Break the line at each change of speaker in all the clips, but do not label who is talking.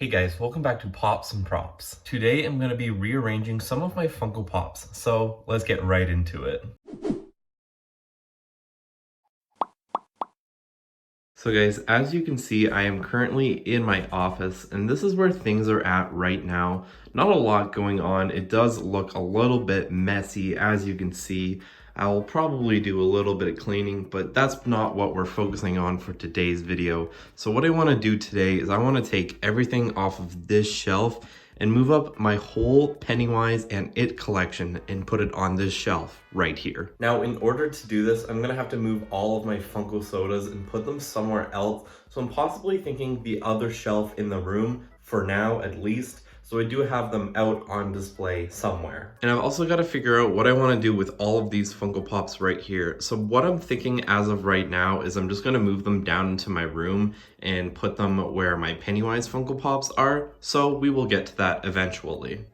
Hey guys, welcome back to Pops and Props. Today I'm going to be rearranging some of my Funko Pops, so let's get right into it. So guys, as you can see, I am currently in my office, and this is where things are at right now. Not a lot going on. It does look a little bit messy, as you can see. I'll probably do a little bit of cleaning, but that's not what we're focusing on for today's video. So what I want to do today is I want to take everything off of this shelf and move up my whole Pennywise and It collection and put it on this shelf right here. Now, in order to do this, I'm gonna have to move all of my Funko Sodas and put them somewhere else. So I'm possibly thinking the other shelf in the room, for now at least. So I do have them out on display somewhere. And I've also got to figure out what I want to do with all of these Funko Pops right here. So what I'm thinking as of right now is I'm just going to move them down into my room and put them where my Pennywise Funko Pops are. So we will get to that eventually.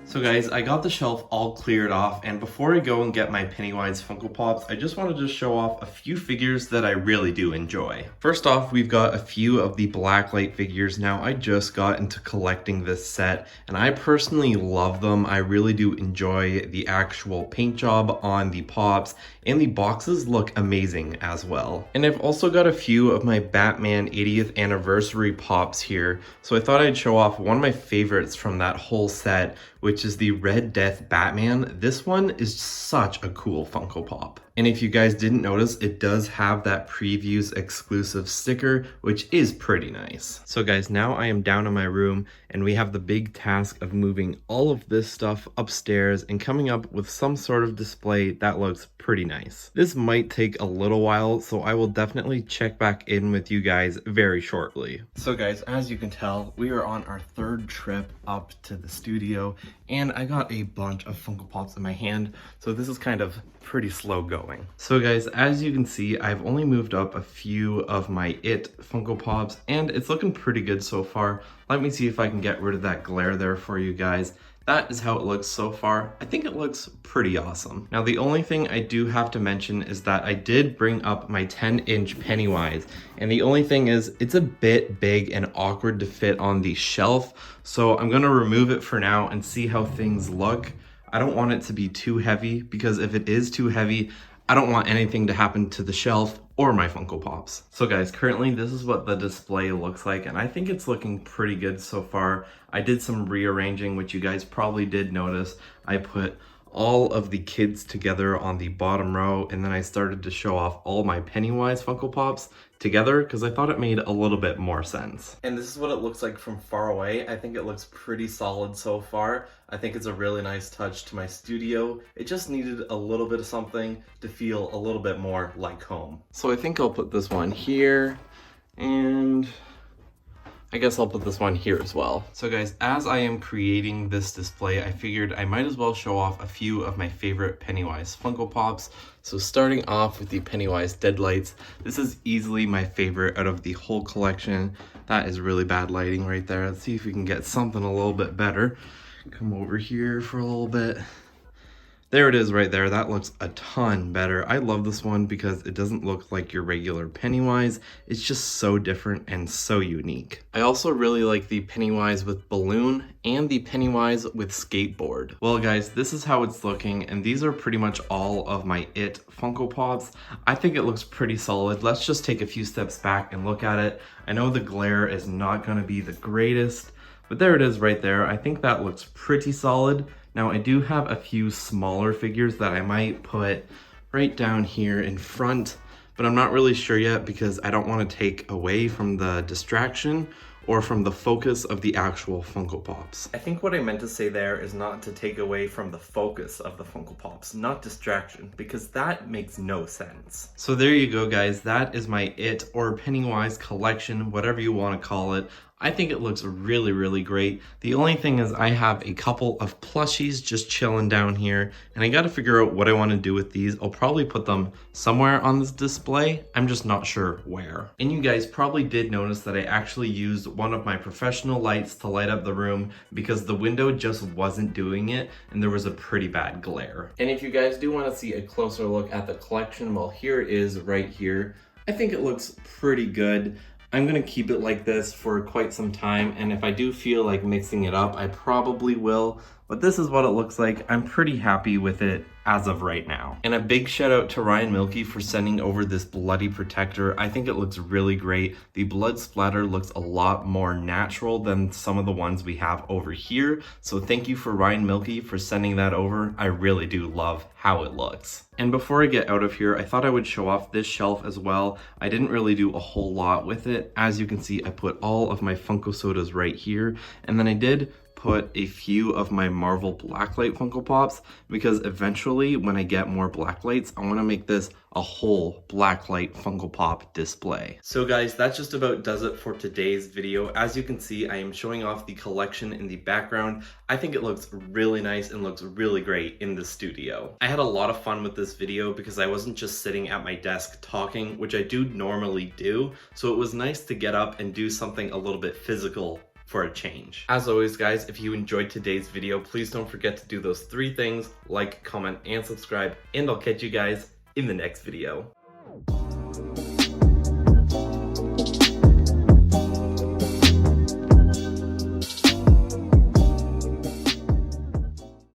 So guys, I got the shelf all cleared off, and before I go and get my Pennywise Funko Pops, I just wanted to show off a few figures that I really do enjoy. First off, we've got a few of the Blacklight figures. Now, I just got into collecting this set, and I personally love them. I really do enjoy the actual paint job on the Pops, and the boxes look amazing as well. And I've also got a few of my Batman 80th anniversary Pops here, so I thought I'd show off one of my favorites from that whole set, which is the Red Death Batman. This one is such a cool Funko Pop. And if you guys didn't notice, it does have that Previews exclusive sticker, which is pretty nice. So guys, now I am down in my room, and we have the big task of moving all of this stuff upstairs and coming up with some sort of display that looks pretty nice. This might take a little while, so I will definitely check back in with you guys very shortly. So guys, as you can tell, we are on our third trip up to the studio, and I got a bunch of Funko Pops in my hand, so this is kind of pretty slow going. So guys, as you can see, I've only moved up a few of my It Funko Pops, and it's looking pretty good so far. Let me see if I can get rid of that glare there for you guys. That is how it looks so far. I think it looks pretty awesome. Now, the only thing I do have to mention is that I did bring up my 10-inch Pennywise, and the only thing is it's a bit big and awkward to fit on the shelf, so I'm gonna remove it for now and see how things look. I don't want it to be too heavy, because if it is too heavy, I don't want anything to happen to the shelf or my Funko Pops. So guys, currently this is what the display looks like, and I think it's looking pretty good so far. I did some rearranging, which you guys probably did notice. I put all of the kids together on the bottom row, and then I started to show off all my Pennywise Funko Pops together because I thought it made a little bit more sense. And this is what it looks like from far away. I think it looks pretty solid so far. I think it's a really nice touch to my studio. It just needed a little bit of something to feel a little bit more like home. So I think I'll put this one here, and I guess I'll put this one here as well. So guys, as I am creating this display, I figured I might as well show off a few of my favorite Pennywise Funko Pops. So starting off with the Pennywise Deadlights, this is easily my favorite out of the whole collection. That is really bad lighting right there. Let's see if we can get something a little bit better. Come over here for a little bit. There it is right there. That looks a ton better. I love this one because it doesn't look like your regular Pennywise. It's just so different and so unique. I also really like the Pennywise with balloon and the Pennywise with skateboard. Well guys, this is how it's looking, and these are pretty much all of my It Funko Pops. I think it looks pretty solid. Let's just take a few steps back and look at it. I know the glare is not going to be the greatest, but there it is right there. I think that looks pretty solid. Now, I do have a few smaller figures that I might put right down here in front, but I'm not really sure yet because I don't want to take away from the distraction or from the focus of the actual Funko Pops. I think what I meant to say there is not to take away from the focus of the Funko Pops, not distraction, because that makes no sense. So there you go, guys. That is my It or Pennywise collection, whatever you want to call it. I think it looks really, really great. The only thing is I have a couple of plushies just chilling down here, and I gotta figure out what I want to do with these. I'll probably put them somewhere on this display. I'm just not sure where. And you guys probably did notice that I actually used one of my professional lights to light up the room because the window just wasn't doing it, and there was a pretty bad glare. And if you guys do want to see a closer look at the collection, well, here it is right here. I think it looks pretty good. I'm gonna keep it like this for quite some time, and if I do feel like mixing it up, I probably will, but this is what it looks like. I'm pretty happy with it as of right now. And a big shout out to Ryan Milky for sending over this bloody protector. I think it looks really great. The blood splatter looks a lot more natural than some of the ones we have over here, so thank you for Ryan Milky for sending that over. I really do love how it looks. And before I get out of here, I thought I would show off this shelf as well. I didn't really do a whole lot with it. As you can see, I put all of my Funko Sodas right here, and then I did put a few of my Marvel Blacklight Funko Pops, because eventually when I get more Blacklights, I want to make this a whole Blacklight Funko Pop display. So guys, that's just about does it for today's video. As you can see, I am showing off the collection in the background. I think it looks really nice and looks really great in the studio. I had a lot of fun with this video because I wasn't just sitting at my desk talking, which I do normally do, so it was nice to get up and do something a little bit physical for a change. As always guys, if you enjoyed today's video, please don't forget to do those 3 things: like, comment, and subscribe, and I'll catch you guys in the next video.